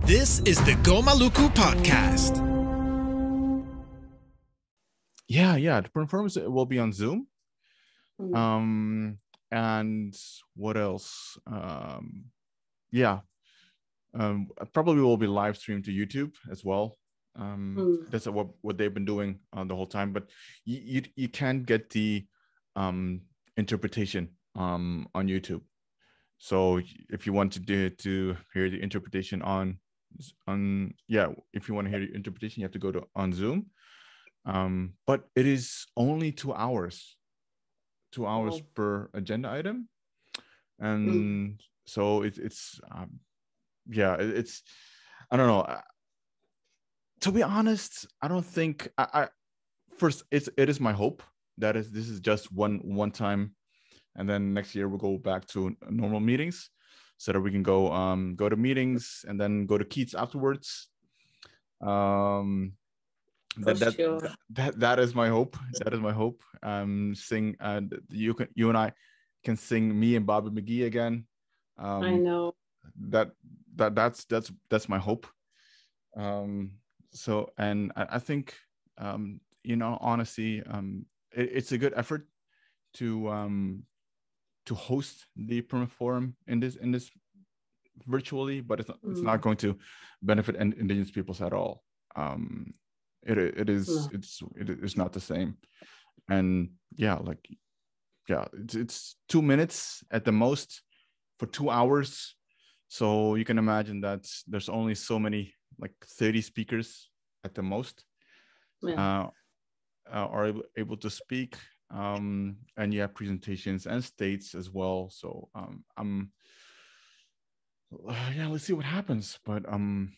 This is the Gomaluku podcast. Yeah. The performance will be on Zoom. And what else? Probably will be live streamed to YouTube as well. That's what they've been doing the whole time. But you can get the interpretation on YouTube. So if you want to hear the interpretation if you want to hear the interpretation, you have to go to on Zoom. But it is only 2 hours. 2 hours per agenda item, and so it's I don't know. To be honest, I don't think first it is my hope that this is just one time, and then next year we'll go back to normal meetings, so that we can go to meetings and then go to Keats afterwards. That is my hope. That is my hope. Sing. You and I can sing Me and Bobby McGee again. I know. That's my hope. So, and I think honestly, it's a good effort to host the permit forum in this virtually, but it's not going to benefit Indigenous peoples at all. It is not the same. And it's 2 minutes at the most for 2 hours. So you can imagine that there's only so many, like 30 speakers at the most are able to speak. And you have presentations and states as well. So let's see what happens. But I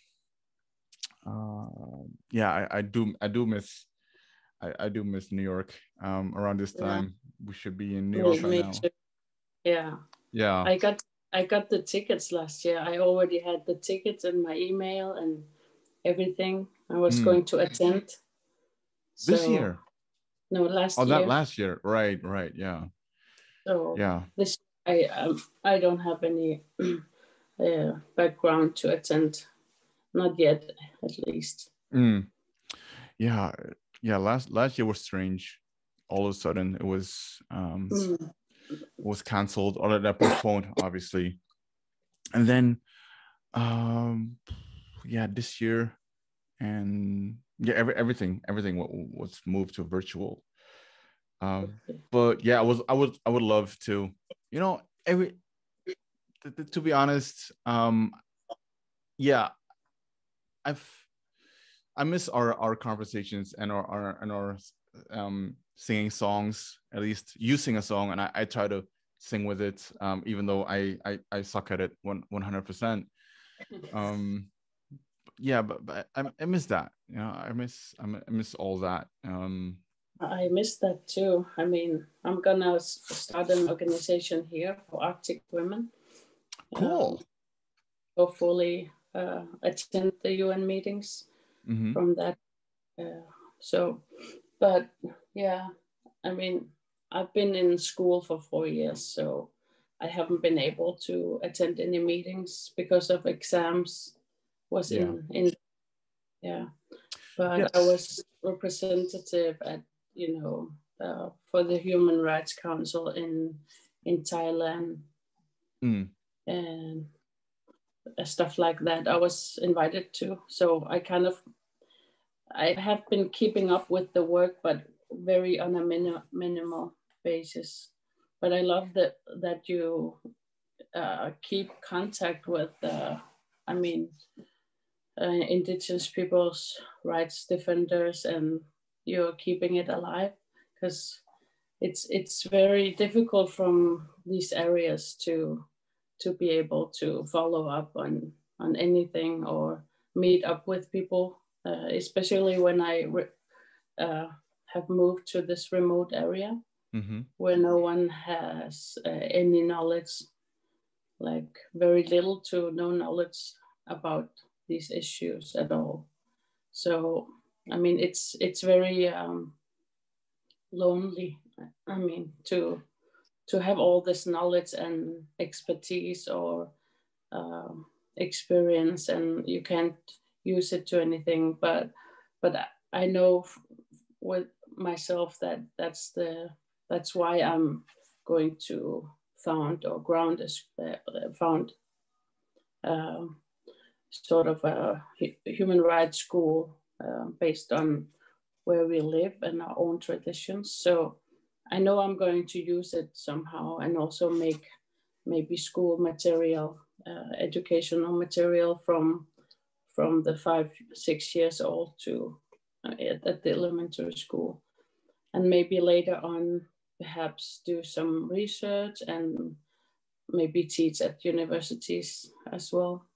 do miss New York. Around this time, we should be in New York right now. Too. Yeah. I got the tickets last year. I already had the tickets in my email and everything. I was going to attend. This year? No, last year. Oh, that last year. Right. Yeah. So this I don't have any background to attend. Not yet, at least. Yeah. Last year was strange. All of a sudden, it was canceled, or that postponed, obviously. And then, this year, and everything was moved to virtual. But yeah, I would love to, to be honest, I miss our conversations and our singing songs. At least you sing a song and I try to sing with it, even though I suck at it 100%. But I miss that. I miss all that. I miss that too. I mean, I'm gonna start an organization here for Arctic women. Cool. Hopefully attend the UN meetings from that. I mean, I've been in school for 4 years, so I haven't been able to attend any meetings because of exams. But I was representative at for the Human Rights Council in Thailand and stuff like that. I was invited to, so I have been keeping up with the work, but very on a minimal basis. But I love that you keep contact with Indigenous Peoples Rights Defenders, and you're keeping it alive, because it's very difficult from these areas to be able to follow up on anything or meet up with people, especially when I have moved to this remote area where no one has any knowledge, like very little to no knowledge about these issues at all. So I mean, it's very lonely. I mean, to have all this knowledge and expertise or experience, and you can't use it to anything. But I know with myself that that's why I'm going to found sort of a human rights school based on where we live and our own traditions. So I know I'm going to use it somehow, and also make maybe school material, educational material from the 5-6 years old to at the elementary school, and maybe later on perhaps do some research and maybe teach at universities as well.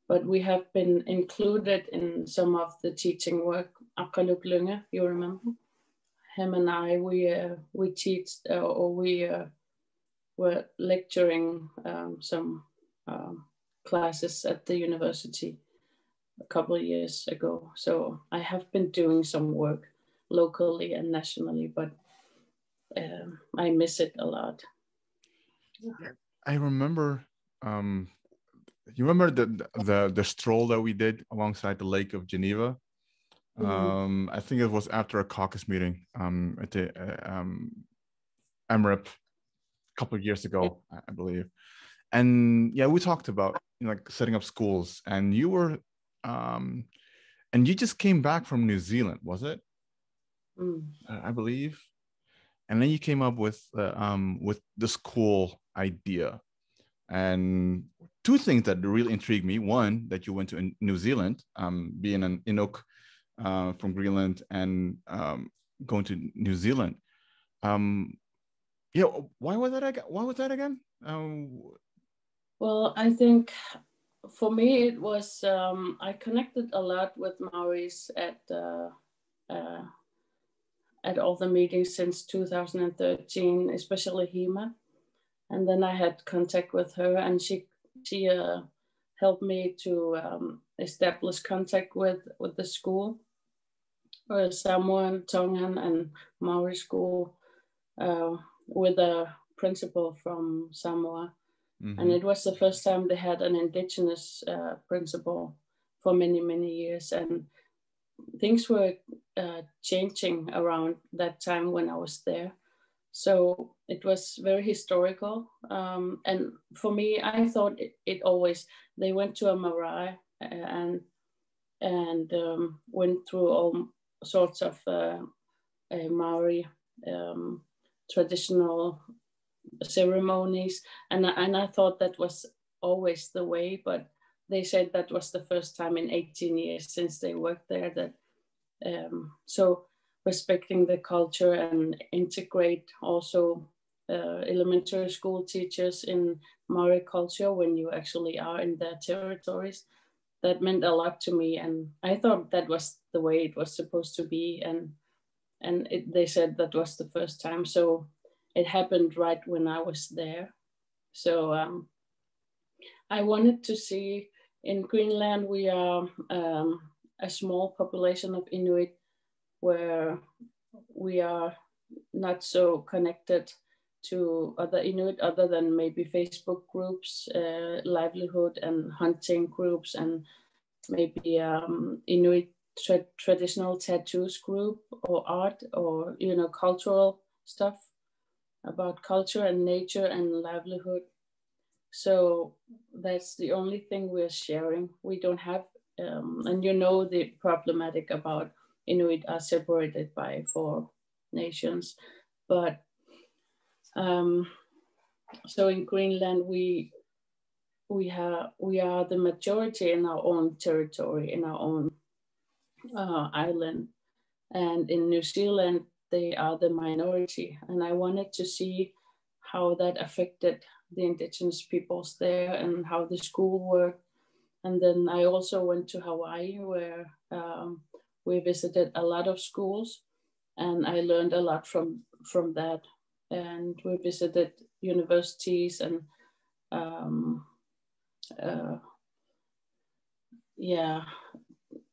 But we have been included in some of the teaching work. Akaluk, you remember? Him and I, we teach, or we were lecturing some classes at the university a couple of years ago. So I have been doing some work locally and nationally, but I miss it a lot. I remember, you remember the stroll that we did alongside the Lake of Geneva? Mm-hmm. I think it was after a caucus meeting at the AMREP a couple of years ago, I believe. And yeah, we talked about like setting up schools, and you were, and you just came back from New Zealand, was it? I believe. And then you came up with the school idea. And two things that really intrigued me. One, that you went to New Zealand, being an Inuk from Greenland, and going to New Zealand. Yeah, why was that again? Well, I think for me it was I connected a lot with Maoris at all the meetings since 2013, especially Hema. And then I had contact with her, and she helped me to establish contact with the school, or Samoan, Tongan, and Maori school, with a principal from Samoa. Mm-hmm. And it was the first time they had an Indigenous principal for many, many years. And things were changing around that time when I was there. So it was very historical. And for me, I thought it always, they went to a marae and went through all sorts of Maori traditional ceremonies. And I thought that was always the way, but they said that was the first time in 18 years since they worked there that, so respecting the culture and integrate also elementary school teachers in Maori culture when you actually are in their territories. That meant a lot to me, and I thought that was the way it was supposed to be, and they said that was the first time. So it happened right when I was there. So I wanted to see, in Greenland we are a small population of Inuit, where we are not so connected to other Inuit other than maybe Facebook groups, livelihood and hunting groups, and maybe Inuit traditional tattoos group, or art, or cultural stuff about culture and nature and livelihood. So that's the only thing we're sharing. We don't have, and the problematic about Inuit are separated by 4 nations, but so in Greenland we are the majority in our own territory, in our own island, and in New Zealand they are the minority. And I wanted to see how that affected the Indigenous peoples there and how the school worked. And then I also went to Hawaii, where we visited a lot of schools, and I learned a lot from that. And we visited universities and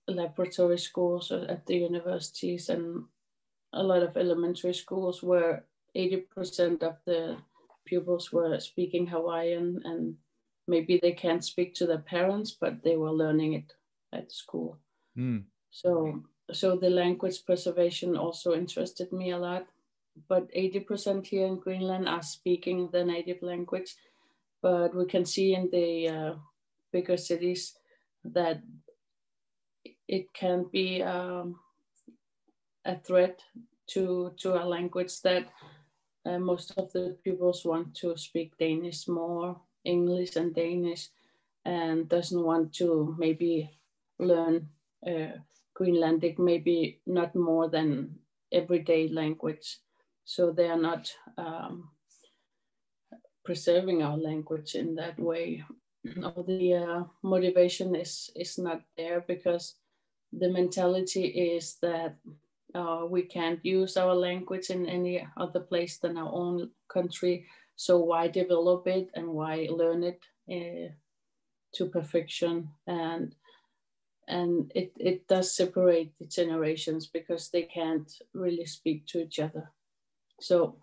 laboratory schools at the universities, and a lot of elementary schools where 80% of the pupils were speaking Hawaiian, and maybe they can't speak to their parents, but they were learning it at school. So the language preservation also interested me a lot. But 80% here in Greenland are speaking the native language. But we can see in the bigger cities that it can be a threat to a language that most of the pupils want to speak Danish more, English and Danish, and doesn't want to maybe learn Greenlandic, maybe not more than everyday language. So they are not preserving our language in that way. Or the motivation is not there, because the mentality is that we can't use our language in any other place than our own country. So why develop it and why learn it to perfection? And it does separate the generations, because they can't really speak to each other. So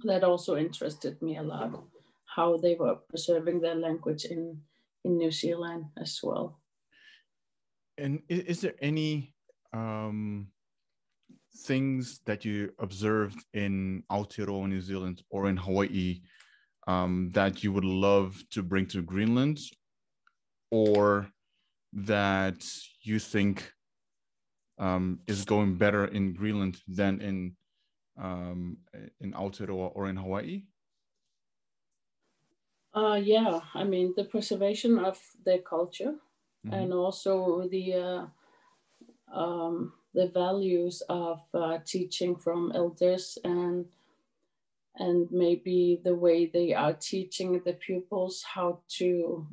that also interested me a lot, how they were preserving their language in New Zealand as well. And is there any things that you observed in Aotearoa-New Zealand or in Hawaii that you would love to bring to Greenland, or that you think is going better in Greenland than in Aotearoa or in Hawaii? Yeah, I mean, the preservation of their culture, and also the values of teaching from elders, and maybe the way they are teaching the pupils how to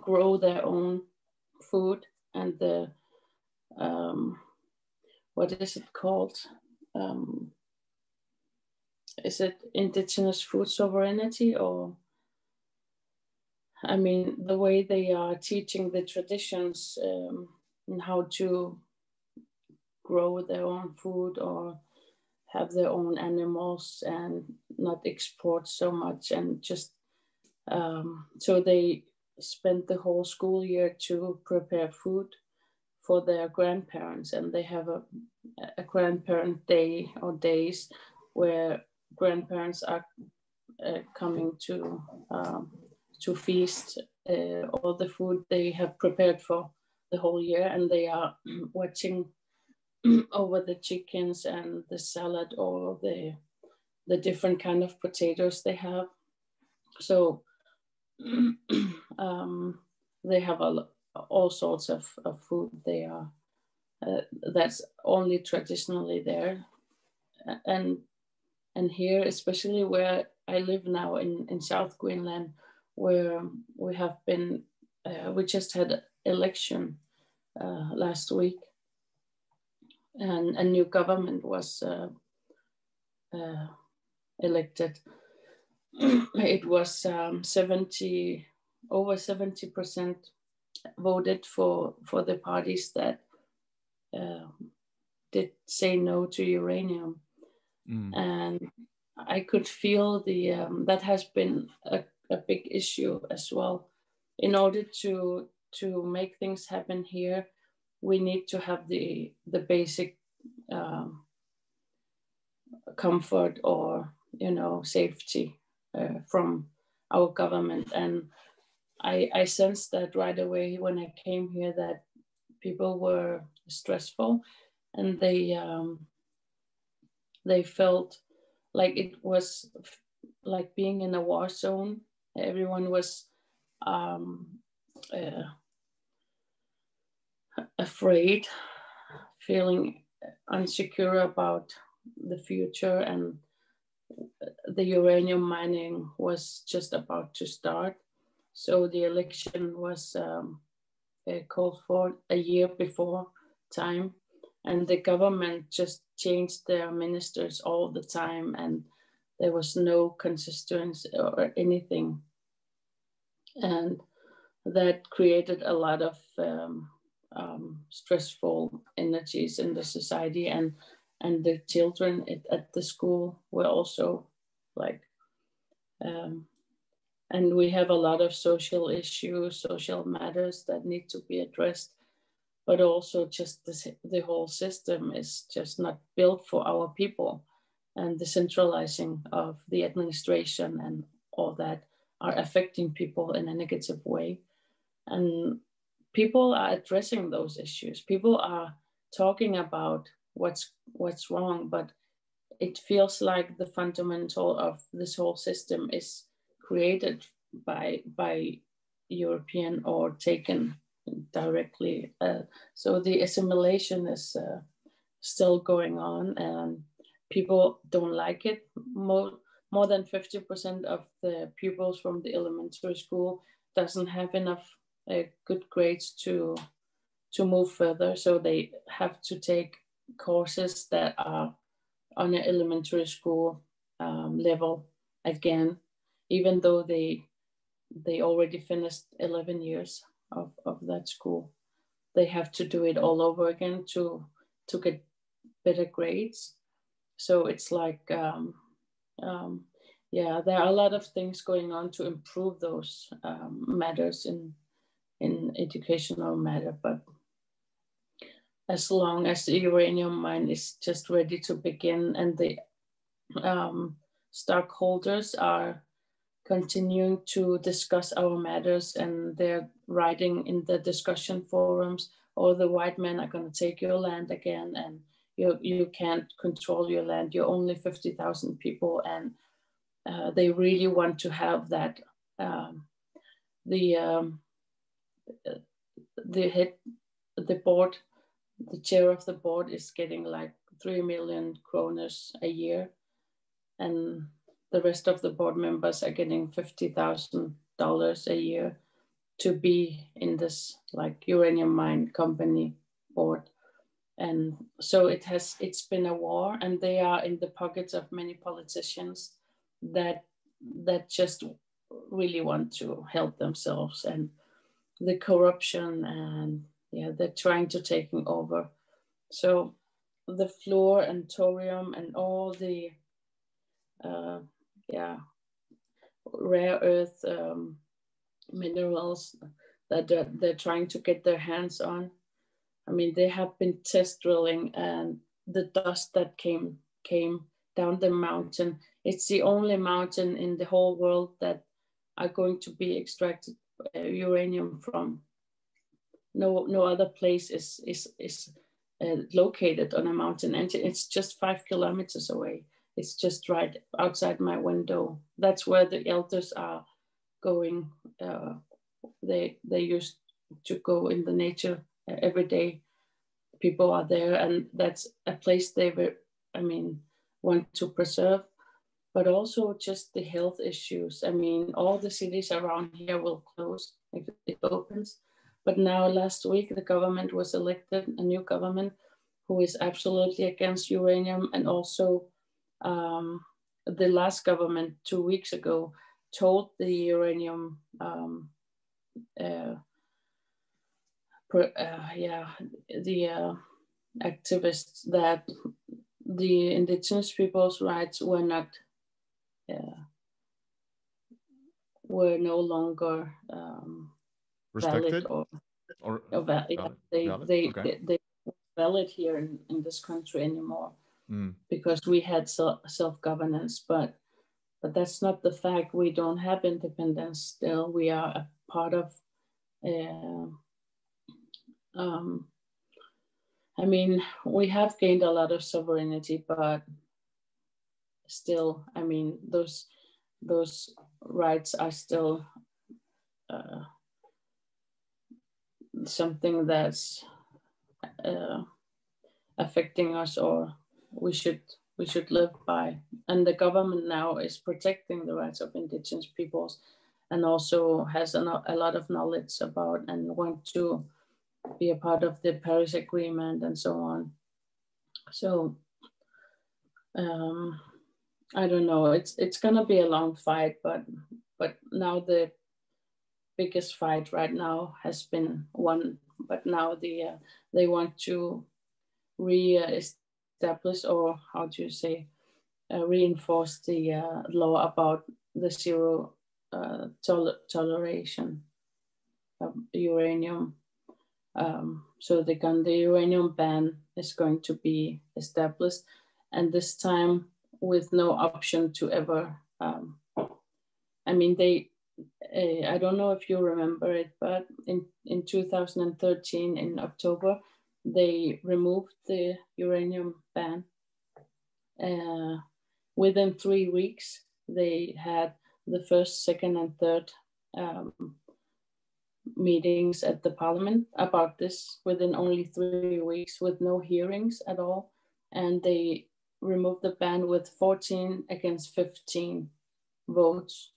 grow their own food, and the what is it called? Is it indigenous food sovereignty? Or, I mean, the way they are teaching the traditions and how to grow their own food or have their own animals and not export so much, and just so they spend the whole school year to prepare food for their grandparents, and they have a grandparent day or days where grandparents are coming to feast all the food they have prepared for the whole year, and they are watching over the chickens and the salad or the different kind of potatoes they have. So they have all sorts of food. They are that's only traditionally there, and here, especially where I live now in South Greenland, where we have been, we just had election last week, and a new government was elected. It was over 70% voted for the parties that did say no to uranium. And I could feel that has been a big issue as well. In order to make things happen here, we need to have the basic comfort or safety from our government. And I sensed that right away when I came here, that people were stressful, and they felt like it was like being in a war zone. Everyone was afraid, feeling insecure about the future, and the uranium mining was just about to start. So the election was called for a year before time, and the government just changed their ministers all the time, and there was no consistency or anything. And that created a lot of stressful energies in the society, and the children at the school were also like And we have a lot of social issues, social matters that need to be addressed, but also just the whole system is just not built for our people, and the centralizing of the administration and all that are affecting people in a negative way. And people are addressing those issues. People are talking about what's wrong, but it feels like the fundamental of this whole system is created by European or taken directly. So the assimilation is still going on, and people don't like it. More than 50% of the pupils from the elementary school doesn't have enough good grades to move further. So they have to take courses that are on an elementary school level again, even though they already finished 11 years of that school. They have to do it all over again to get better grades. So it's like, yeah, there are a lot of things going on to improve those matters in educational matter, but as long as the uranium mine is just ready to begin and the stockholders are continuing to discuss our matters and they're writing in the discussion forums, or the white men are going to take your land again and you can't control your land, you're only 50,000 people, and they really want to have that. The board, the chair of the board is getting like 3 million kroners a year, and the rest of the board members are getting $50,000 a year to be in this like uranium mine company board. And so it's been a war, and they are in the pockets of many politicians that just really want to help themselves, and the corruption, and yeah, they're trying to take over. So the fluor and thorium and all the rare earth minerals that they're trying to get their hands on. I mean, they have been test drilling, and the dust that came down the mountain, it's the only mountain in the whole world that are going to be extracted uranium from. No other place is located on a mountain, and it's just 5 kilometers away. It's just right outside my window. That's where the elders are going. They used to go in the nature every day. People are there, and that's a place they want to preserve. But also just the health issues. I mean, all the cities around here will close if it opens. But now last week, the government was elected, a new government who is absolutely against uranium. And also the last government 2 weeks ago told the uranium activists that the Indigenous Peoples Rights were not were no longer respected valid, they valid here in this country anymore, because we had self-governance, but that's not the fact. We don't have independence still. We are a part of I mean, we have gained a lot of sovereignty, but still, I mean, those rights are still something that's affecting us, or we should live by. And the government now is protecting the rights of Indigenous peoples, and also has a lot of knowledge about and want to be a part of the Paris Agreement and so on. So I don't know. It's gonna be a long fight, but now the biggest fight right now has been won. But now they want to re-establish, or how do you say, reinforce the law about the zero toleration of uranium. So the uranium ban is going to be established, and this time with no option to ever. I mean, I don't know if you remember it, but in 2013, in October, they removed the uranium ban. Within 3 weeks, they had the first, second, and third meetings at the parliament about this within only 3 weeks with no hearings at all. And they removed the ban with 14 against 15 votes.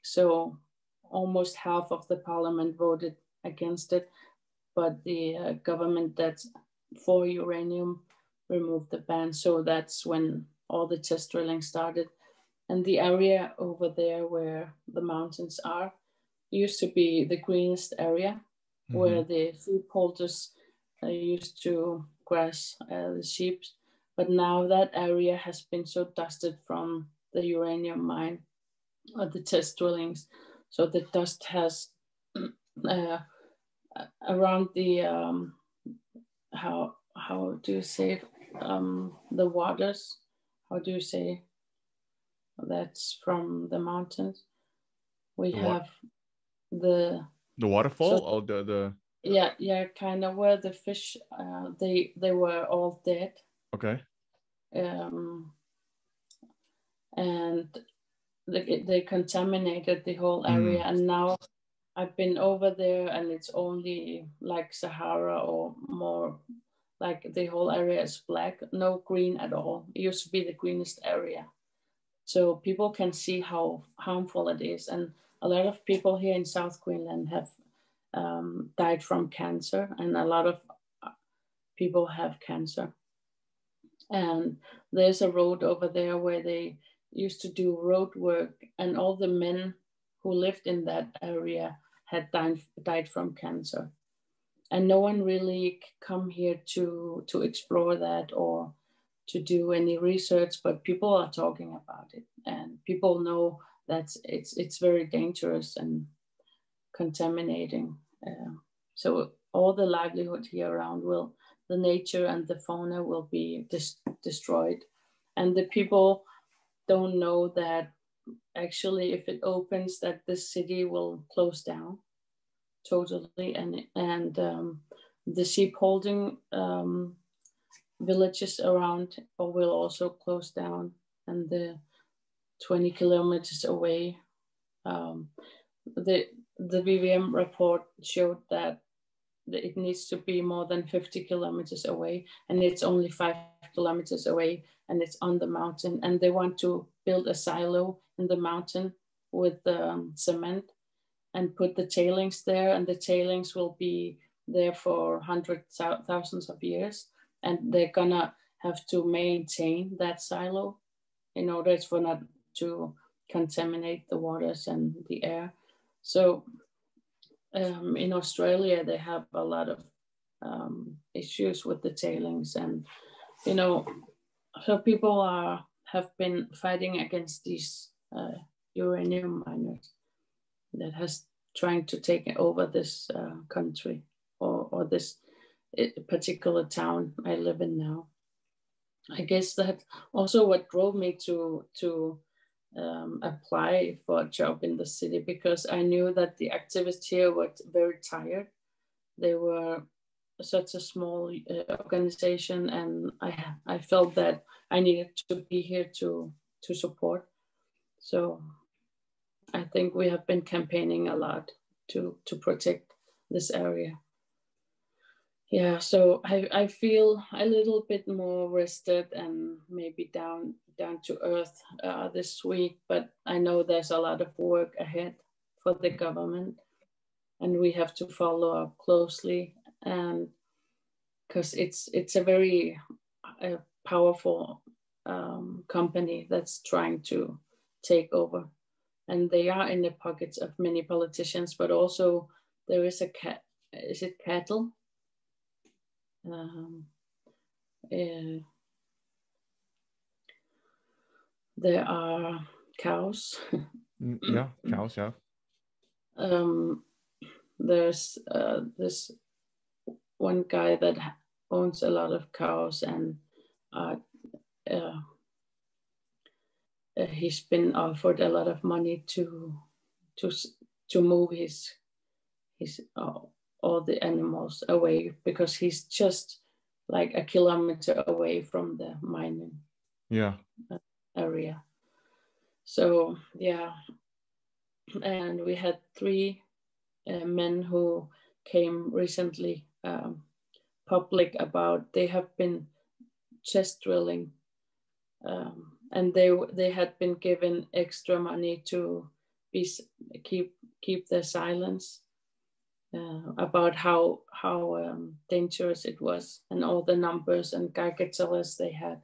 So almost half of the parliament voted against it, but the government that's for uranium removed the ban. So that's when all the test drilling started. And the area over there where the mountains are used to be the greenest area, where the sheep holders used to graze the sheep. But now that area has been so dusted from the uranium mine or the test drillings. So the dust has around the, how do you say, the waters, how do you say, that's from the mountains. We have the waterfall, or the yeah, kind of where the fish they were all dead. Okay. And they contaminated the whole area. And now I've been over there, and it's only like Sahara or more, like the whole area is black, no green at all. It used to be the greenest area. So people can see how harmful it is. And a lot of people here in South Greenland have died from cancer, and a lot of people have cancer. And there's a road over there where they used to do road work, and all the men who lived in that area had died from cancer. And no one really come here to explore that or to do any research, but people are talking about it, and people know that it's very dangerous and contaminating. So all the livelihood here around the nature and the fauna will be destroyed. And the people don't know that actually if it opens, that this city will close down totally, and the sheep holding villages around will also close down, and the 20 kilometers away. The VVM report showed that it needs to be more than 50 kilometers away, and it's only 5 kilometers away, and it's on the mountain. And they want to build a silo in the mountain with cement and put the tailings there, and the tailings will be there for hundreds, thousands of years, and they're gonna have to maintain that silo in order for not to contaminate the waters and the air. So in Australia, they have a lot of issues with the tailings, and so people have been fighting against these uranium miners that has trying to take over this country or this particular town I live in now. I guess that also what drove me to apply for a job in the city, because I knew that the activists here were very tired. They were such a small organization, and I felt that I needed to be here to support. So I think we have been campaigning a lot to protect this area. Yeah, so I feel a little bit more rested and maybe down to earth this week, but I know there's a lot of work ahead for the government, and we have to follow up closely, and because it's a very powerful company that's trying to take over, and they are in the pockets of many politicians, but also there is cattle? There are cows, Yeah, cows, yeah. There's this one guy that owns a lot of cows, and he's been offered a lot of money to move his all the animals away, because he's just like a kilometer away from the mining area. So yeah, and we had 3 men who came recently public about they have been chest drilling, and they had been given extra money to keep their silence about how dangerous it was, and all the numbers and gigatellers they had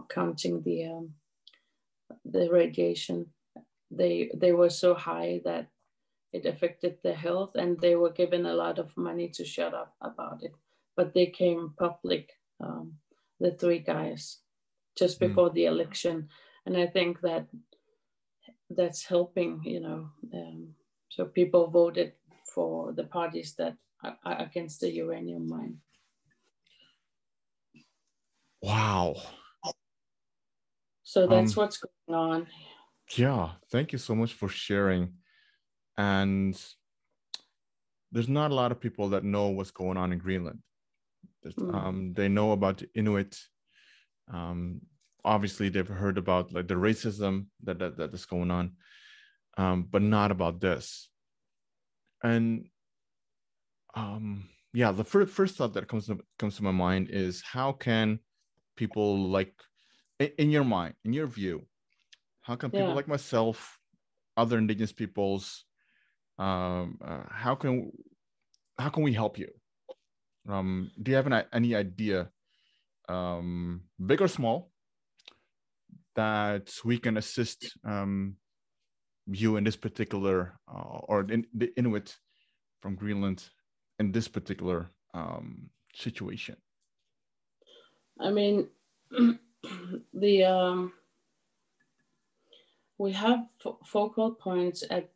counting the radiation. They were so high that it affected their health, and they were given a lot of money to shut up about it. But they came public, the 3 guys, just before the election, and I think that's helping, so people voted for the parties that are against the uranium mine. Wow. So that's what's going on. Yeah, thank you so much for sharing. And there's not a lot of people that know what's going on in Greenland. They know about the Inuit. Obviously, they've heard about like the racism that is going on, but not about this. And yeah, the first thought that comes to my mind is, how can people like, in your mind, in your view, how can people like myself, other Indigenous peoples, how can we help you? Do you have any idea, big or small, that we can assist you in this particular, or in the Inuit from Greenland in this particular situation? I mean, we have focal points at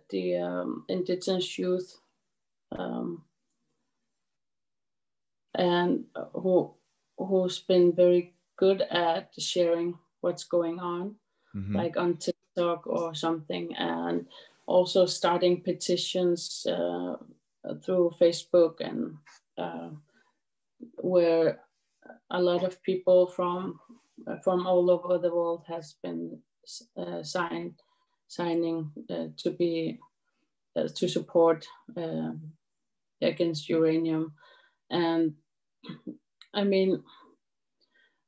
the Indigenous youth, and who's been very good at sharing what's going on, like on TikTok or something, and also starting petitions through Facebook, and where a lot of people from all over the world has been signing to support against uranium. And I mean,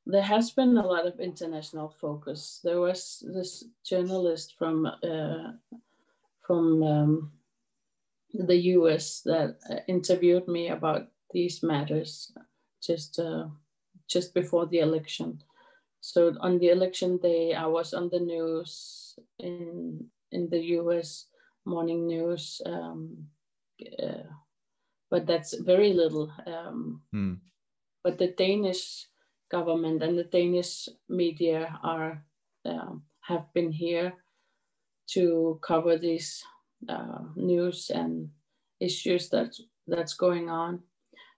there has been a lot of international focus. There was this journalist from the US that interviewed me about these matters just before the election. So on the election day, I was on the news in the US morning news, but that's very little. But the Danish government and the Danish media have been here to cover these news and issues that's going on.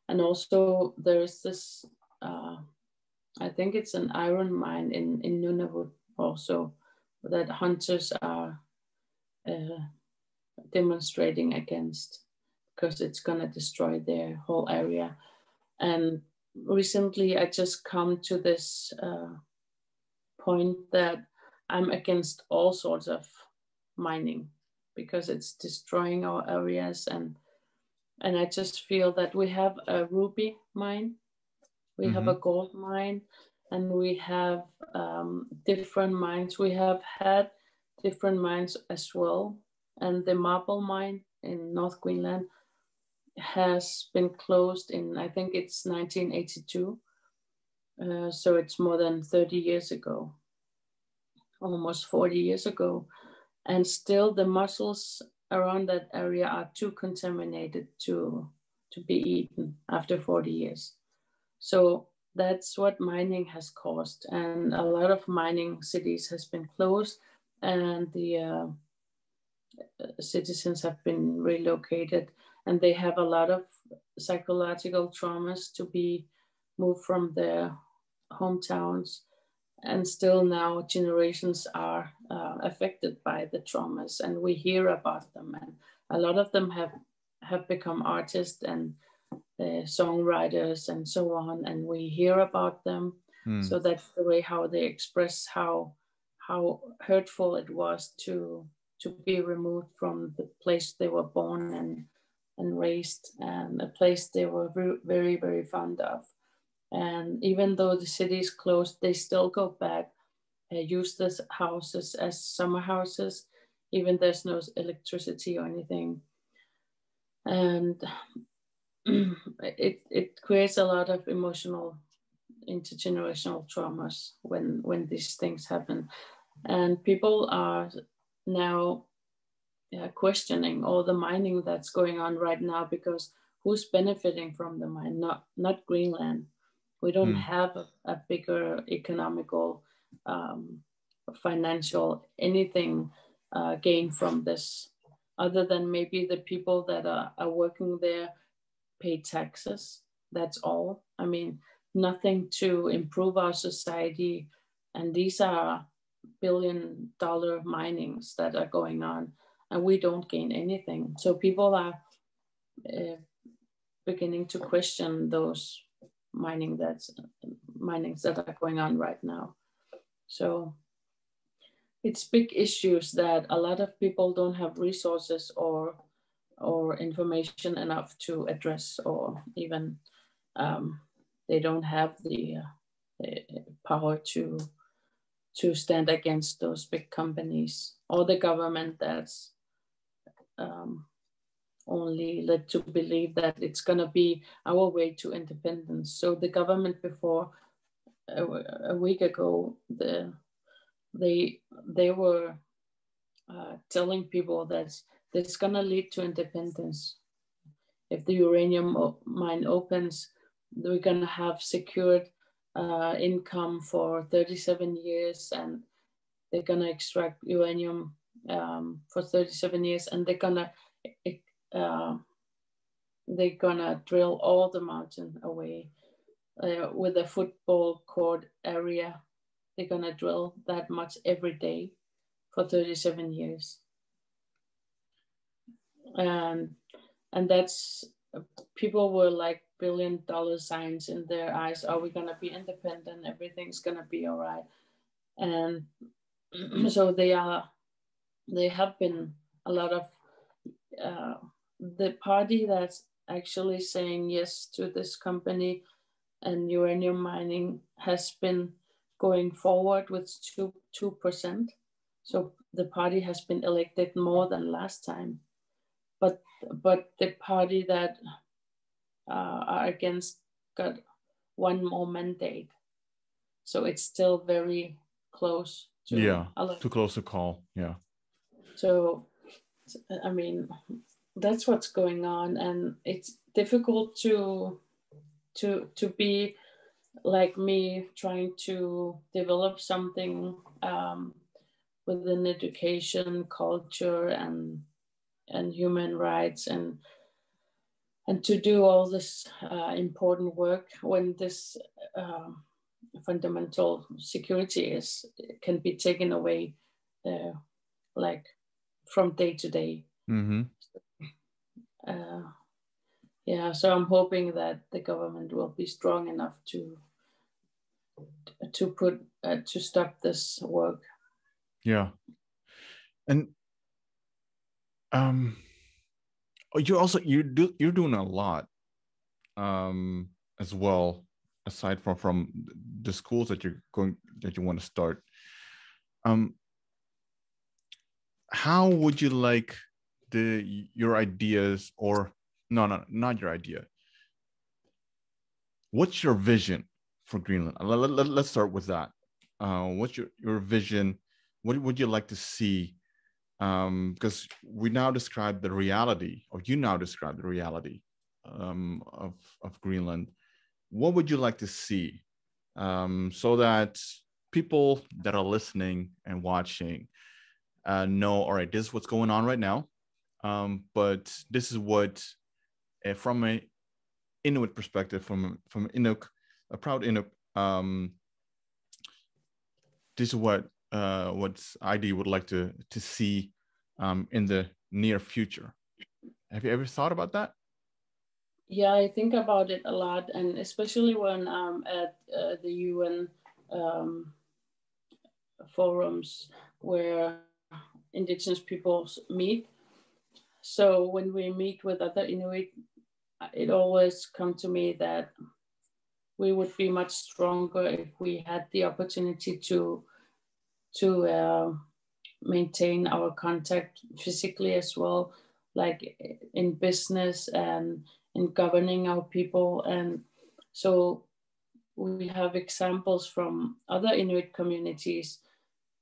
And also there's this, I think it's an iron mine in Nunavut also, that hunters are demonstrating against, because it's going to destroy their whole area. And recently I just come to this point that I'm against all sorts of mining, because it's destroying our areas. And I just feel that we have a ruby mine, we have a gold mine, and we have different mines. We have had different mines as well. And the marble mine in North Greenland has been closed in, I think it's 1982. So it's more than 30 years ago, almost 40 years ago. And still the mussels around that area are too contaminated to be eaten after 40 years. So that's what mining has caused. And a lot of mining cities has been closed. and the citizens have been relocated, and they have a lot of psychological traumas to be moved from their hometowns. And still now generations are affected by the traumas, and we hear about them, and a lot of them have become artists and songwriters and so on, and we hear about them. So that's the way how they express how hurtful it was to be removed from the place they were born and raised, and a place they were very, very fond of. And even though the city is closed, they still go back, use these houses as summer houses, even there's no electricity or anything. And it creates a lot of emotional intergenerational traumas when these things happen. And people are now questioning all the mining that's going on right now, because who's benefiting from the mine? Not Greenland. We don't have a bigger economical, financial, anything gain from this, other than maybe the people that are working there pay taxes. That's all. I mean, nothing to improve our society. And these are billion-dollar minings that are going on, and we don't gain anything. So people are beginning to question those minings that are going on right now. So it's big issues that a lot of people don't have resources or information enough to address, or even they don't have the power to stand against those big companies or the government that's only led to believe that it's going to be our way to independence. So the government before a week ago, they were telling people that it's going to lead to independence. If the uranium mine opens, we're going to have secured income for 37 years, and they're going to extract uranium for 37 years, and they're going to drill all the mountain away with a football court area. They're going to drill that much every day for 37 years. And that's, people were like billion-dollar signs in their eyes. Are we going to be independent? Everything's going to be all right. And so they have been a lot of the party that's actually saying yes to this company and uranium mining has been going forward with 2%. So the party has been elected more than last time. But the party that are against got one more mandate. So it's still very close to too close to call. Yeah. So I mean, that's what's going on, and it's difficult to be like me, trying to develop something within education, culture, and human rights, and to do all this important work when this fundamental security can be taken away like from day to day. So I'm hoping that the government will be strong enough to stop this work. Yeah. And you're doing a lot as well, aside from the schools that you want to start. How would you like your ideas, or not your idea, what's your vision for Greenland? Let's start with that. What's your vision? What would you like to see? Because we now describe the reality, or you now describe the reality of Greenland. What would you like to see so that people that are listening and watching know, all right, this is what's going on right now. But this is what, from an Inuit perspective, from Inuk, a proud Inuk, this is what ID would like to see in the near future. Have you ever thought about that? Yeah, I think about it a lot, and especially when I'm at the UN forums where Indigenous peoples meet. So when we meet with other Inuit, it always comes to me that we would be much stronger if we had the opportunity to maintain our contact physically as well, like in business and in governing our people. And so we have examples from other Inuit communities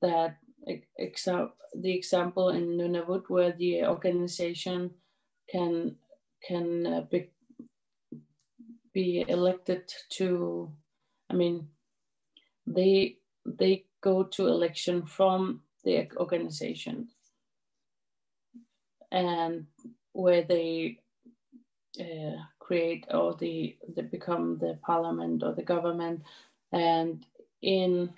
that the example in Nunavut, where the organization can be elected to, I mean, they go to election from the organization, and where they create, or they become the parliament or the government. And in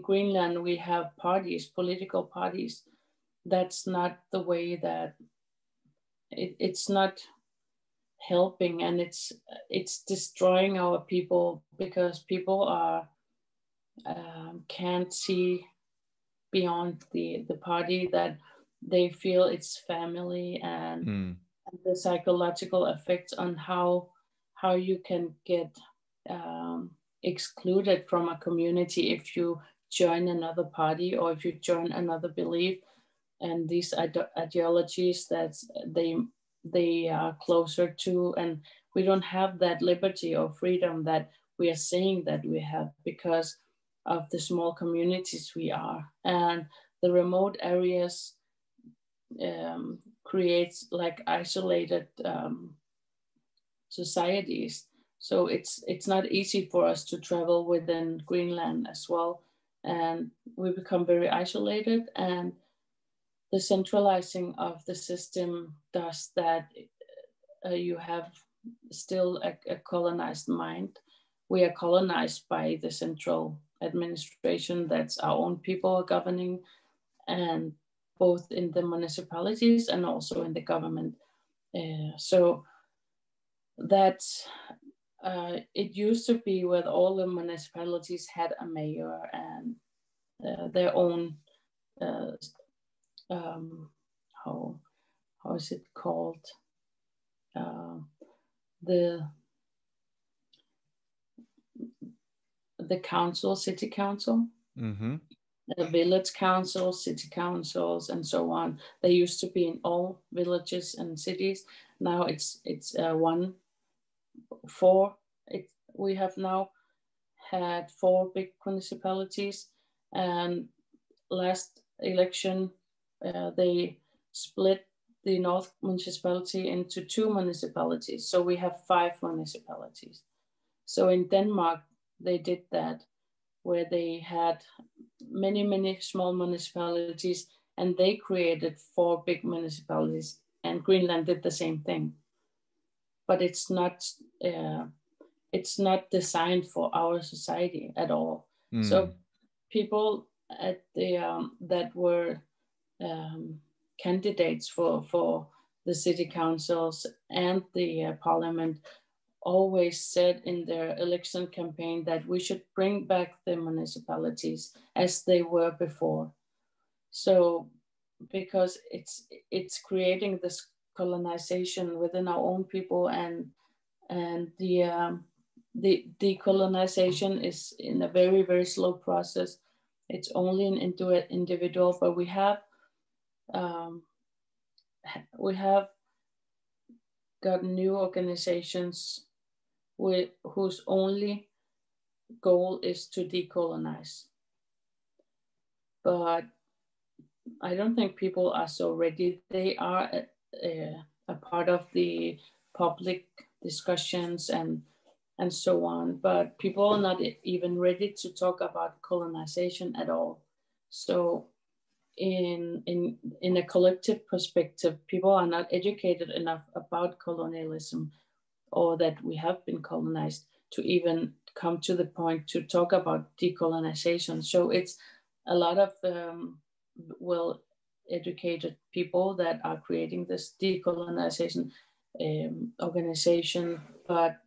Greenland, we have parties, political parties. That's not the way that it's not helping, and it's destroying our people, because people are can't see beyond the party, that they feel it's family, and the psychological effects on how you can get excluded from a community if you join another party, or if you join another belief, and these ideologies that they are closer to. And we don't have that liberty or freedom that we are saying that we have, because of the small communities we are. And the remote areas creates like isolated societies. So it's not easy for us to travel within Greenland as well. And we become very isolated, and the centralizing of the system does that you have still a colonized mind. We are colonized by the central administration, that's our own people are governing, and both in the municipalities and also in the government. So that's it used to be where all the municipalities had a mayor and their own how is it called, the council, city council, the village council, city councils, and so on. They used to be in all villages and cities. Now it's we have now had 4 big municipalities, and last election they split the North municipality into 2 municipalities. So we have 5 municipalities. So in Denmark, they did that, where they had many small municipalities, and they created 4 big municipalities, and Greenland did the same thing. But it's not designed for our society at all. So people at the that were candidates for the city councils and the parliament always said in their election campaign that we should bring back the municipalities as they were before. So because it's creating this colonization within our own people, and the decolonization is in a very, very slow process. It's only an individual, but we have got new organizations whose only goal is to decolonize. But I don't think people are so ready. They are a part of the public discussions and so on, but people are not even ready to talk about colonization at all. So in a collective perspective, people are not educated enough about colonialism, or that we have been colonized, to even come to the point to talk about decolonization. So it's a lot of well-educated people that are creating this decolonization organization, but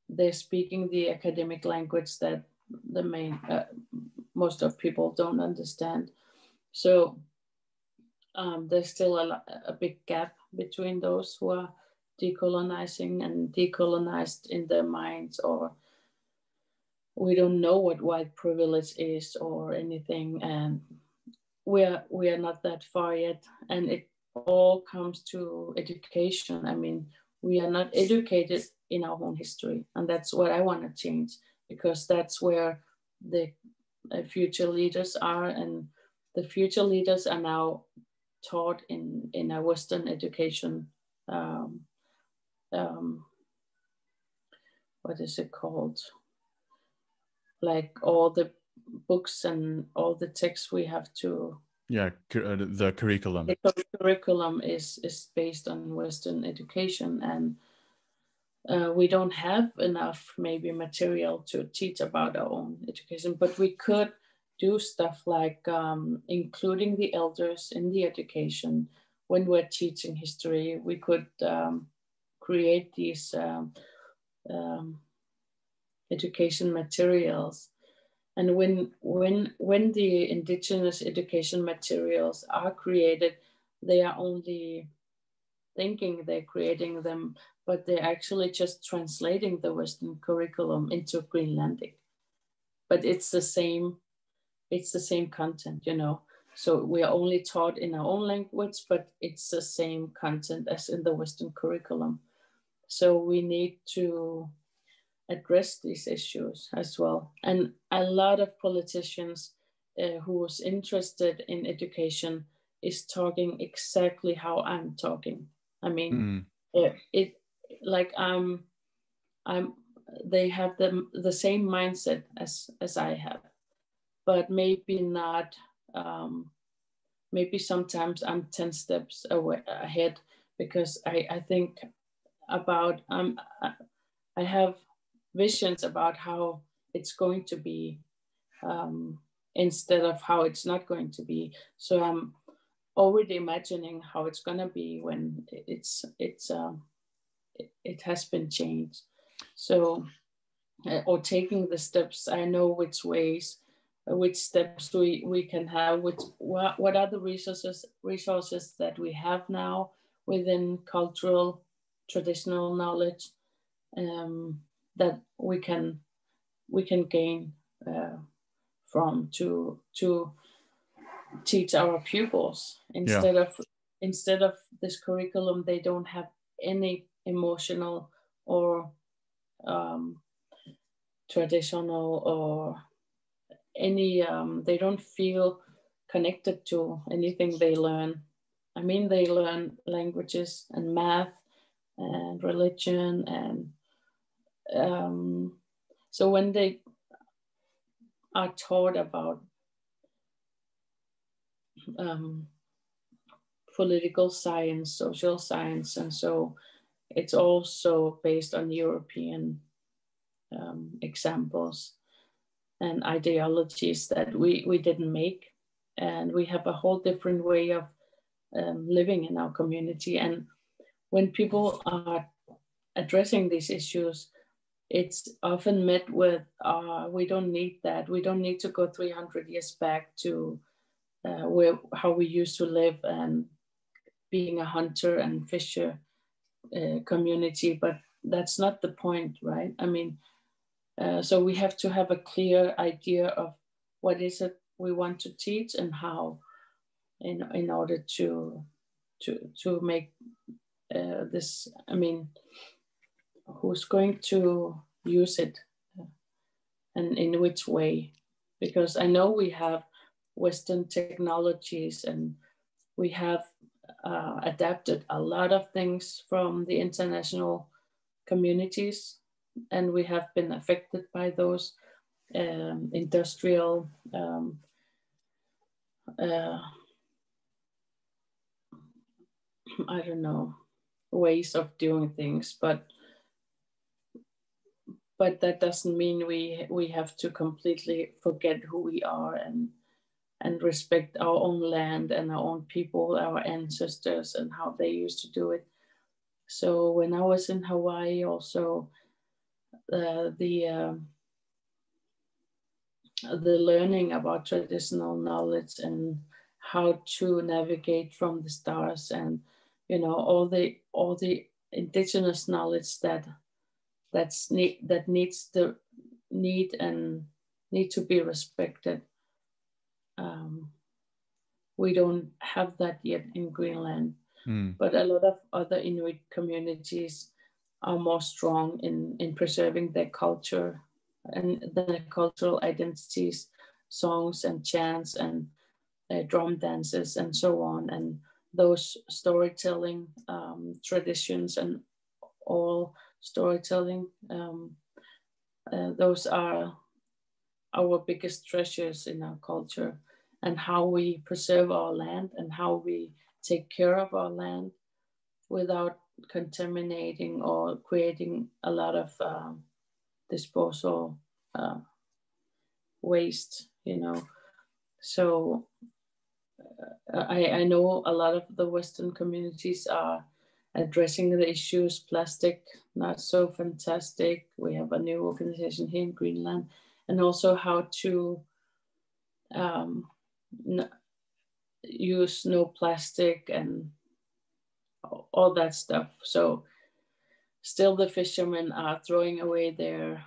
they're speaking the academic language that the main most of people don't understand. So there's still a big gap between those who are decolonizing and decolonized in their minds, or we don't know what white privilege is or anything, and we are not that far yet. And it all comes to education. I mean, we are not educated in our own history, and that's what I want to change, because that's where the future leaders are, and the future leaders are now taught in a Western education. What is it called? Like all the books and all the texts we have to. Yeah, the curriculum. The curriculum is based on Western education, and we don't have enough maybe material to teach about our own education, but we could do stuff like including the elders in the education. When we're teaching history, we could create these education materials. And when the Indigenous education materials are created, they are only thinking they're creating them, but they're actually just translating the Western curriculum into Greenlandic. But it's the same content, you know. So we are only taught in our own language, but it's the same content as in the Western curriculum. So we need to address these issues as well. And a lot of politicians who's interested in education is talking exactly how I'm talking. I mean, they have the same mindset as I have, but maybe not. Maybe sometimes I'm 10 steps ahead, because I think about I have visions about how it's going to be instead of how it's not going to be. So I'm already imagining how it's going to be when it has been changed. So or taking the steps, I know which steps we can have, what are the resources that we have now within cultural traditional knowledge that we can gain from to teach our pupils. Instead of this curriculum, they don't have any emotional or traditional or any they don't feel connected to anything they learn. I mean, they learn languages and math and religion, and so when they are taught about political science, social science, and so it's also based on European examples and ideologies that we didn't make, and we have a whole different way of living in our community. And when people are addressing these issues, it's often met with we don't need that. We don't need to go 300 years back to how we used to live and being a hunter and fisher community. But that's not the point, right? I mean, so we have to have a clear idea of what is it we want to teach and how, in order to make this. I mean, who's going to use it and in which way? Because I know we have Western technologies and we have adapted a lot of things from the international communities, and we have been affected by those. industrial I don't know, ways of doing things, but that doesn't mean we have to completely forget who we are and respect our own land and our own people, our ancestors, and how they used to do it. So when I was in Hawaii, also the learning about traditional knowledge and how to navigate from the stars, and all the indigenous knowledge that needs to be respected. We don't have that yet in Greenland, but a lot of other Inuit communities are more strong in preserving their culture and their cultural identities, songs and chants and drum dances and so on, and those storytelling traditions and all storytelling, those are our biggest treasures in our culture, and how we preserve our land and how we take care of our land without contaminating or creating a lot of disposal waste, So I know a lot of the Western communities are addressing the issues. Plastic, not so fantastic. We have a new organization here in Greenland, and also how to use no plastic and all that stuff. So still the fishermen are throwing away their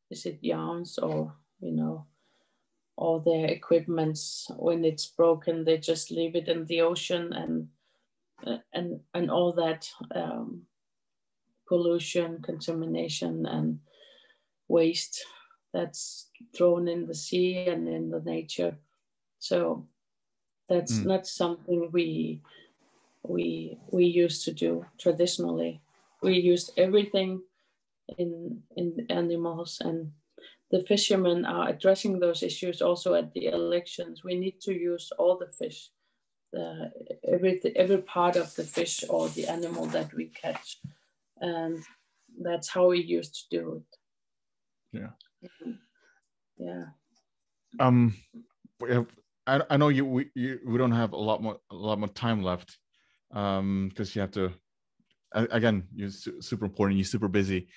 is it yarns or all their equipments. When it's broken, they just leave it in the ocean, and all that pollution, contamination, and waste that's thrown in the sea and in the nature. So that's not something we used to do traditionally. We used everything in animals, and the fishermen are addressing those issues also at the elections. We need to use all the fish, every part of the fish or the animal that we catch, and that's how we used to do it. Yeah. I know we don't have a lot more time left, because you have to, again, you're super important, you're super busy.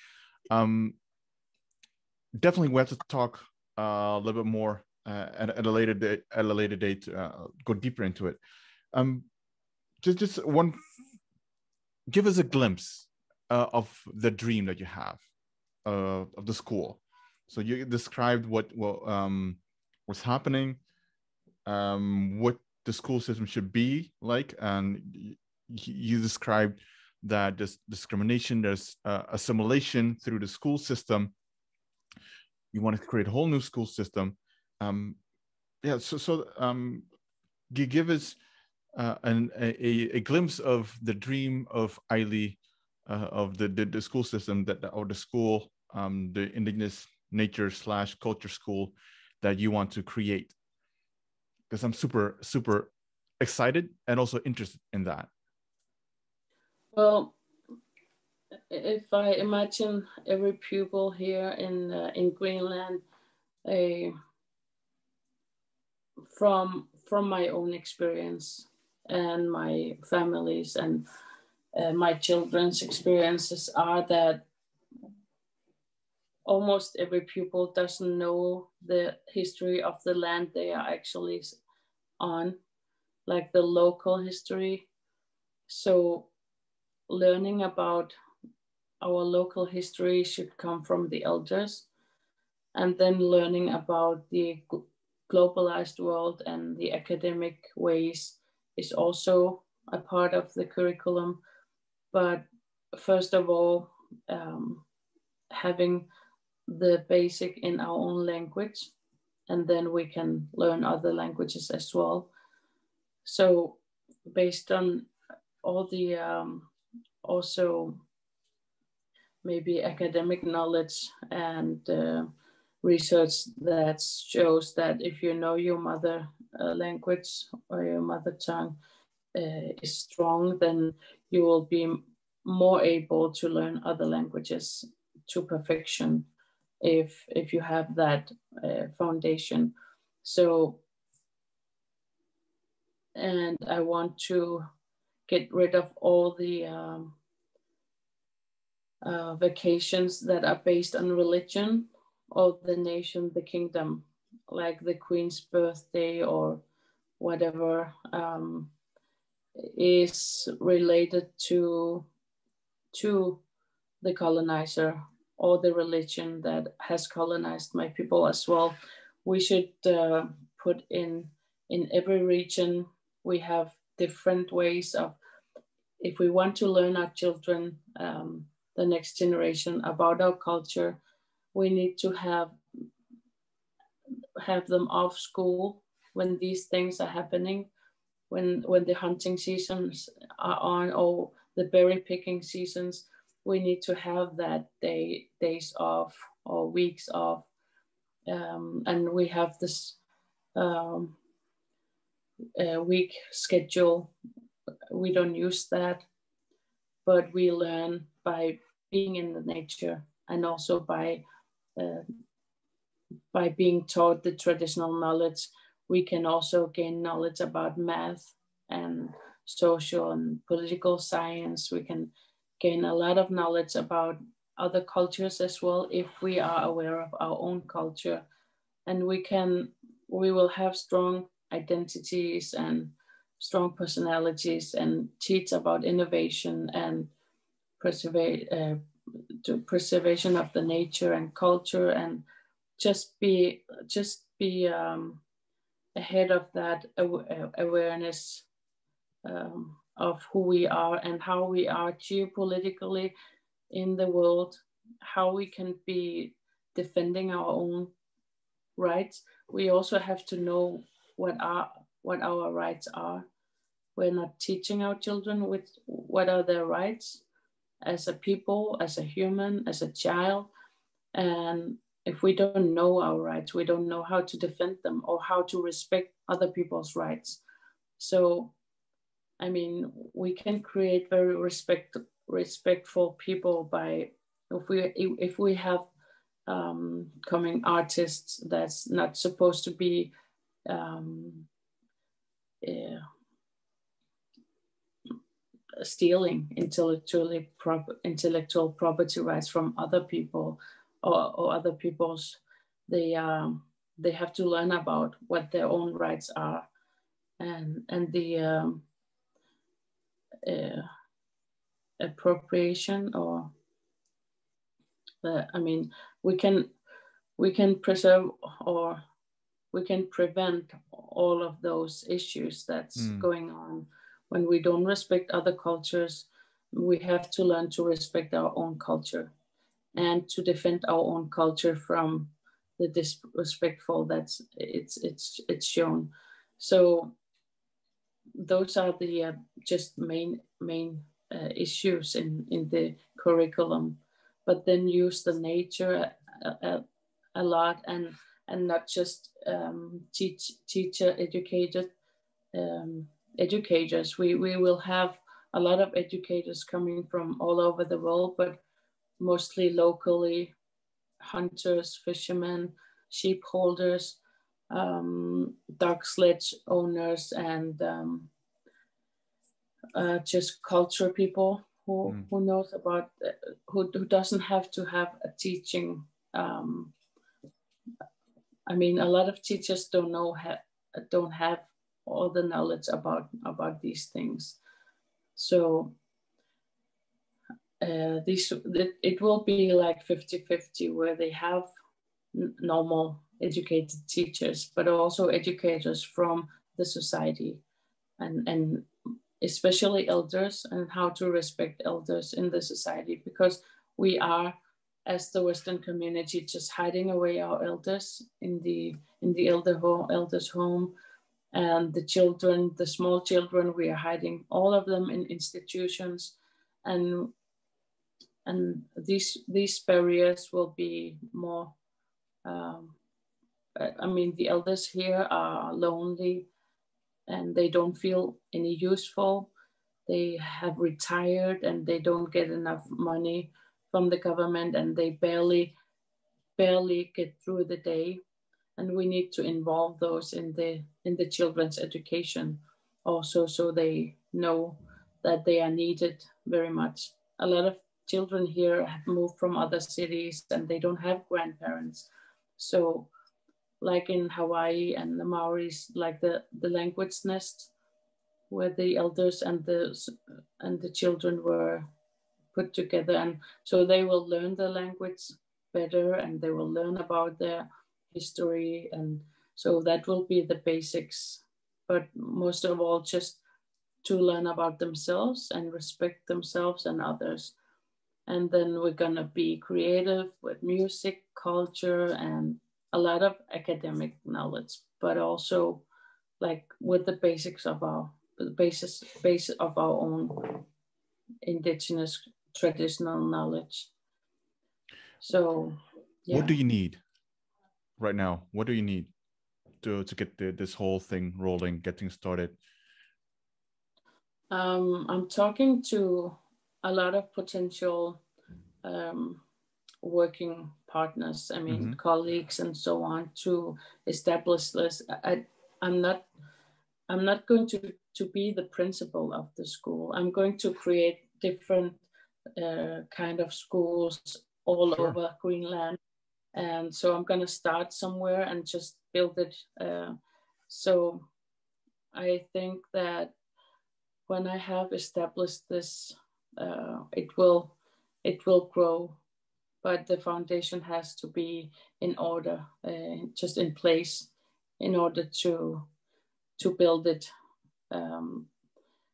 Definitely we have to talk a little bit more at a later date, go deeper into it. Just one, give us a glimpse of the dream that you have of the school. So you described what was happening, what the school system should be like, and you described that there's discrimination, there's assimilation through the school system. You want to create a whole new school system. So give us a glimpse of the dream of Aili, of the school system or the school, the Indigenous nature / culture school that you want to create. Because I'm super, super excited and also interested in that. Well, if I imagine every pupil here in Greenland, from my own experience and my family's and my children's experiences, are that almost every pupil doesn't know the history of the land they are actually on, like the local history. So learning about our local history should come from the elders, and then learning about the globalized world and the academic ways is also a part of the curriculum. But first of all, having the basic in our own language, and then we can learn other languages as well. So based on all the also maybe academic knowledge and research that shows that if you know your mother language or your mother tongue is strong, then you will be more able to learn other languages to perfection if you have that foundation. So, and I want to get rid of all the vacations that are based on religion or the nation, the kingdom, like the Queen's birthday or whatever is related to the colonizer or the religion that has colonized my people as well. We should put in every region, we have different ways of, if we want to learn our children, the next generation about our culture, we need to have them off school when these things are happening, when the hunting seasons are on or the berry picking seasons. We need to have that days off or weeks off, and we have this week schedule. We don't use that, but we learn by being in the nature and also by being taught the traditional knowledge. We can also gain knowledge about math and social and political science. We can gain a lot of knowledge about other cultures as well if we are aware of our own culture. And we will have strong identities and strong personalities and teach about innovation and preservation of the nature and culture, and just be ahead of that awareness of who we are and how we are geopolitically in the world, how we can be defending our own rights. We also have to know what our rights are. We're not teaching our children what are their rights as a people, as a human, as a child. And if we don't know our rights, we don't know how to defend them or how to respect other people's rights. So, I mean, we can create very respectful people by, if we have coming artists that's not supposed to be stealing intellectual property rights from other people or other people's, they have to learn about what their own rights are, and the appropriation or I mean, we can preserve or we can prevent all of those issues that's going on. When we don't respect other cultures, we have to learn to respect our own culture and to defend our own culture from the disrespectful that's it's shown. So those are the just main issues in the curriculum, but then use the nature a lot and not just teacher educated educators. We will have a lot of educators coming from all over the world, but mostly locally, hunters, fishermen, sheep holders, dog sledge owners, and just culture people who knows about, who doesn't have to have a teaching. I mean, a lot of teachers don't have all the knowledge about these things. So it will be like 50-50, where they have normal educated teachers, but also educators from the society, and especially elders, and how to respect elders in the society, because we are, as the Western community, just hiding away our elders in the elders' home, and the children, the small children, we are hiding all of them in institutions, and these barriers will be more, I mean, the elders here are lonely and they don't feel any useful. They have retired and they don't get enough money from the government, and they barely get through the day. And we need to involve those in the children's education also, so they know that they are needed very much. A lot of children here have moved from other cities and they don't have grandparents. So like in Hawaii and the Maoris, like the language nest, where the elders and the children were put together, and so they will learn the language better and they will learn about their history, and so that will be the basics. But most of all, just to learn about themselves and respect themselves and others. And then we're gonna be creative with music, culture, and a lot of academic knowledge, but also like with the basics of the basis of our own indigenous traditional knowledge. So yeah. What do you need right now? What do you need to get this whole thing rolling, getting started? I'm talking to a lot of potential working partners, I mean, colleagues and so on, to establish this. I'm not going to be the principal of the school. I'm going to create different kind of schools all over Greenland. And so I'm going to start somewhere and just build it. So I think that when I have established this, it will grow, but the foundation has to be in order, just in place, in order to build it.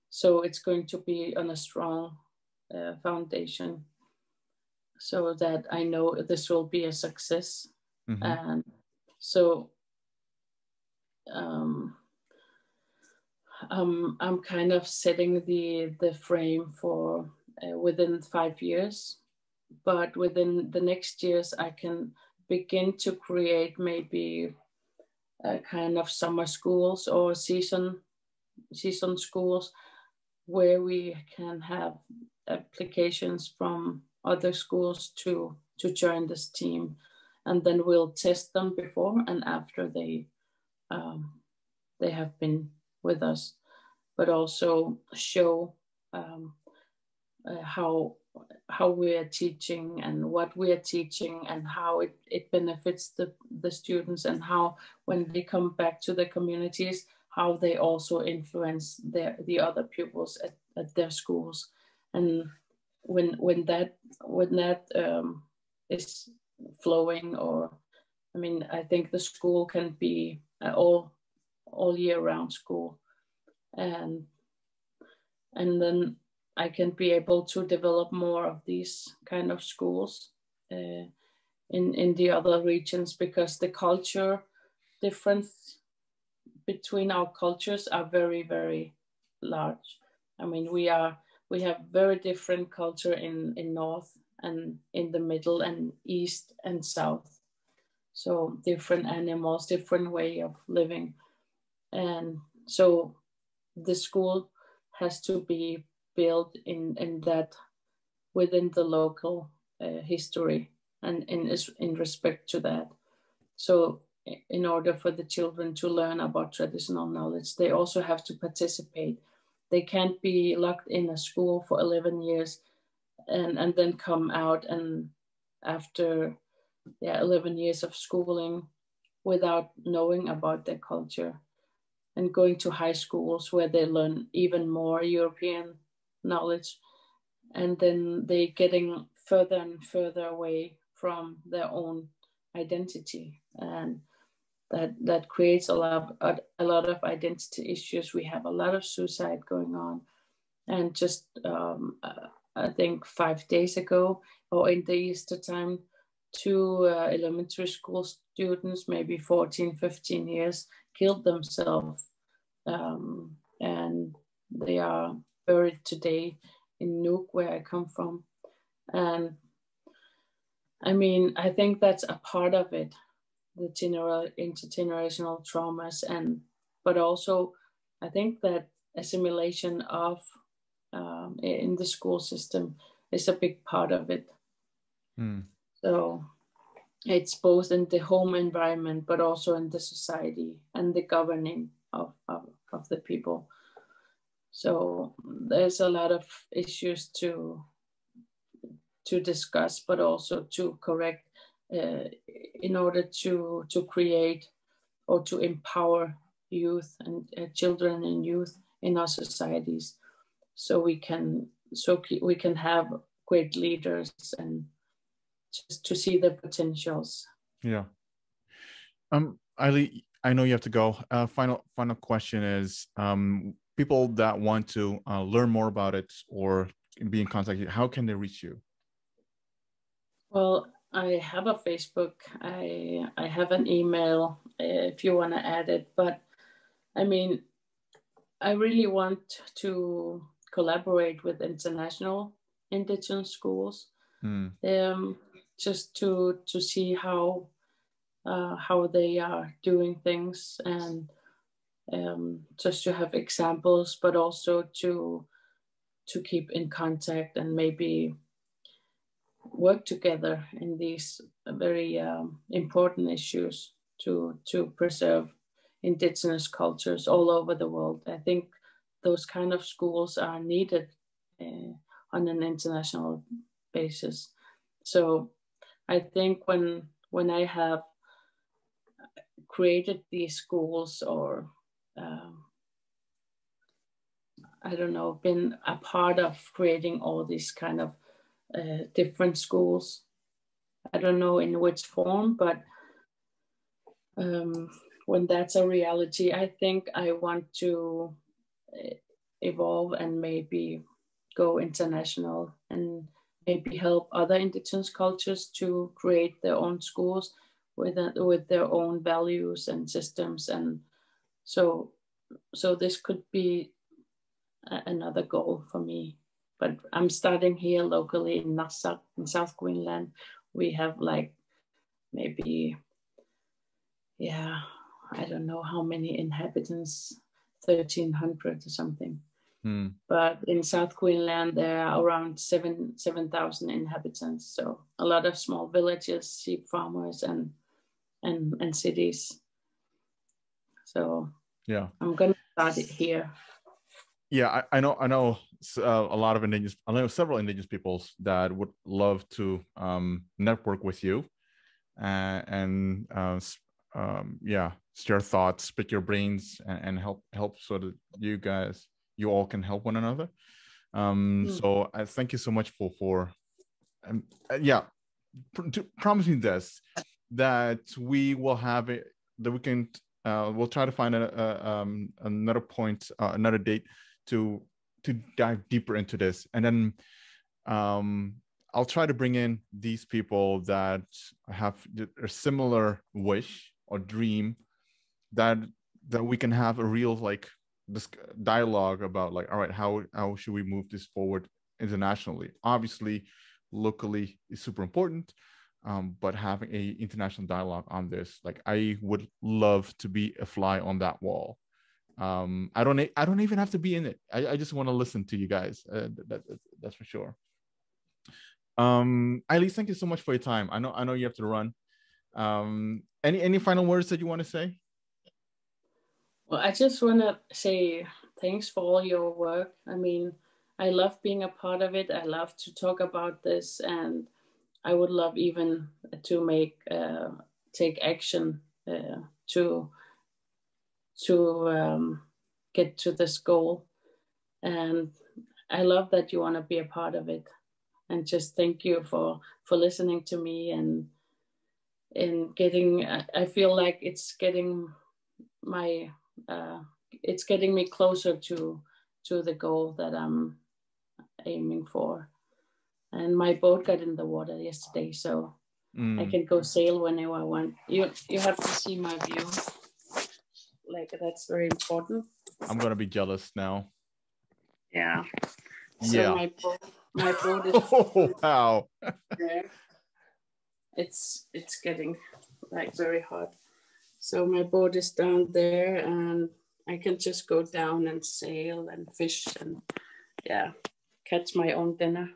So it's going to be on a strong foundation, so that I know this will be a success. And so I'm kind of setting the frame for within 5 years, but within the next years I can begin to create maybe a kind of summer schools or season schools where we can have applications from other schools to join this team, and then we'll test them before and after they have been with us, but also show how we are teaching and what we are teaching and how it benefits the students, and how when they come back to the communities, how they also influence the other pupils at their schools. And when that is flowing, or I mean, I think the school can be all year round school, and then I can be able to develop more of these kind of schools in the other regions, because the culture difference between our cultures are very, very large. I mean, we have very different culture in North and in the middle and East and South. So different animals, different way of living. And so the school has to be built in that, within the local history and in respect to that. So in order for the children to learn about traditional knowledge, they also have to participate. They can't be locked in a school for 11 years and then come out and after 11 years of schooling without knowing about their culture, and going to high schools where they learn even more European knowledge, and then they're getting further and further away from their own identity, and that creates a lot of identity issues. We have a lot of suicide going on, and just I think 5 days ago, or in the Easter time, 2 elementary school students, maybe 14, 15 years, killed themselves, and they are buried today in Inuk, where I come from. And I mean, I think that's a part of it, the intergenerational traumas, but also I think that assimilation of in the school system is a big part of it. So it's both in the home environment, but also in the society and the governing of the people. So there's a lot of issues to discuss, but also to correct in order to create or to empower youth and children and youth in our societies, so we can have great leaders and just to see the potentials. Yeah. Aili, I know you have to go. Final question is, people that want to learn more about it or be in contact, how can they reach you? Well, I have a Facebook. I have an email if you want to add it. But I mean, I really want to collaborate with international Indigenous schools, just to see how they are doing things, and just to have examples, but also to keep in contact and maybe work together in these very important issues to preserve Indigenous cultures all over the world. I think those kind of schools are needed on an international basis. So I think when I have created these schools, or I don't know, been a part of creating all these kind of different schools, I don't know in which form, but when that's a reality, I think I want to evolve and maybe go international and maybe help other Indigenous cultures to create their own schools with their own values and systems. And so this could be another goal for me. But I'm starting here locally in Narsaq in South Greenland. We have like maybe, I don't know how many inhabitants, 1,300 or something. But in South Greenland, there are around 7,000 inhabitants. So a lot of small villages, sheep farmers, and cities. So yeah, I'm gonna start it here. Yeah, I know a lot of Indigenous. I know several Indigenous peoples that would love to network with you, and share thoughts, pick your brains, and help so that you all can help one another. So I thank you so much for promising this, that we will have it, that we can we'll try to find another point, another date to dive deeper into this, and then I'll try to bring in these people that have a similar wish or dream, that we can have a real this dialogue about all right, how should we move this forward internationally. Obviously locally is super important, but having a international dialogue on this, I would love to be a fly on that wall. I don't even have to be in it. I just want to listen to you guys. That's for sure. Aili, thank you so much for your time. I know you have to run. Any final words that you want to say? Well, I just want to say thanks for all your work. I mean, I love being a part of it. I love to talk about this, and I would love even to take action to get to this goal. And I love that you want to be a part of it. And just thank you for listening to me and getting. I feel like it's getting me closer to the goal that I'm aiming for. And my boat got in the water yesterday, so I can go sail whenever I want. You have to see my view. That's very important. I'm gonna be jealous now. Yeah. So My boat is Oh, wow. there. It's getting like very hot. So my boat is down there, and I can just go down and sail and fish and catch my own dinner.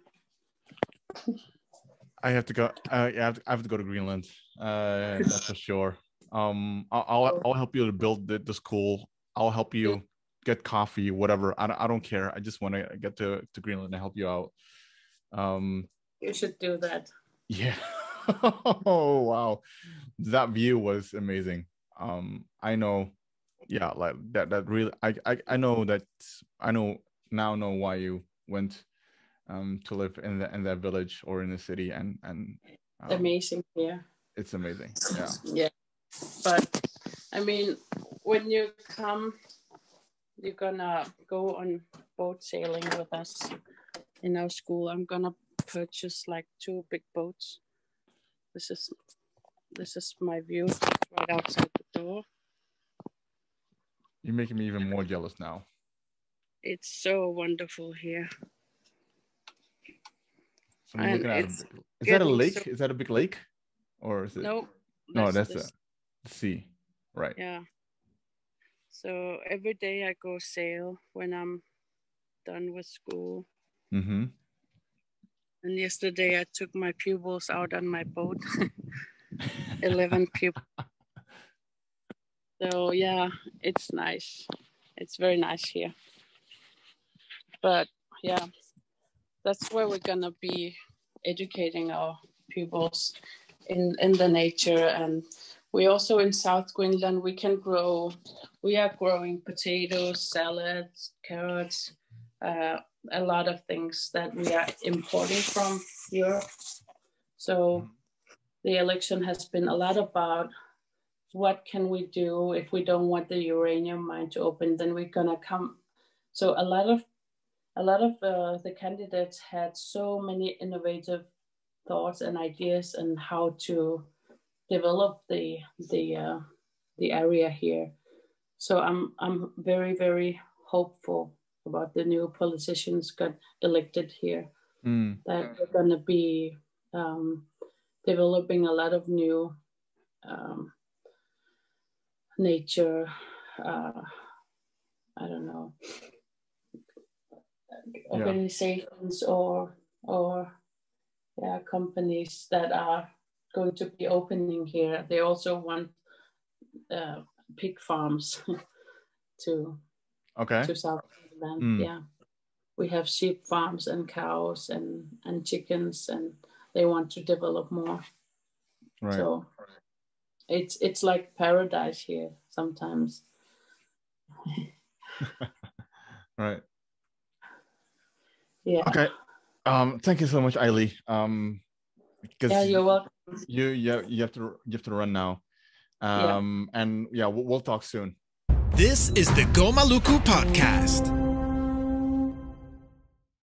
I have to go. I have to go to Greenland. That's for sure. I'll help you to build the school. I'll help you get coffee, whatever. I don't care. I just want to get to Greenland and help you out. You should do that. Yeah. Oh wow, that view was amazing. I know. Yeah, like that really. I know that. I know why you went to live in that village or in the city, and amazing here. It's amazing. Yeah. Yeah. But I mean, when you come, you're gonna go on boat sailing with us in our school. I'm gonna purchase like 2 big boats. This is my view right outside the door. You're making me even more jealous now. It's so wonderful here. So I'm looking at is that a lake? Is that a big lake? Or is it? No. No, that's the sea. Right. Yeah. So every day I go sail when I'm done with school. Mm-hmm. And yesterday I took my pupils out on my boat. 11 pupils. So yeah, it's nice. It's very nice here. But yeah, that's where we're gonna be educating our pupils in the nature. And we also in South Greenland, we are growing potatoes, salads, carrots, a lot of things that we are importing from Europe. So the election has been a lot about what can we do if we don't want the uranium mine to open, then we're gonna come. So a lot of the candidates had so many innovative thoughts and ideas on how to develop the area here. So I'm very, very hopeful about the new politicians got elected here, that they're gonna be developing a lot of new nature, I don't know, organizations or companies that are going to be opening here. They also want pig farms to South Greenland. Yeah, we have sheep farms and cows and chickens, and they want to develop more. Right. So it's like paradise here sometimes. Right. Yeah. Okay. Thank you so much, Aili. Yeah, you're welcome. You have to run now. And we'll talk soon. This is the Gomaluku podcast.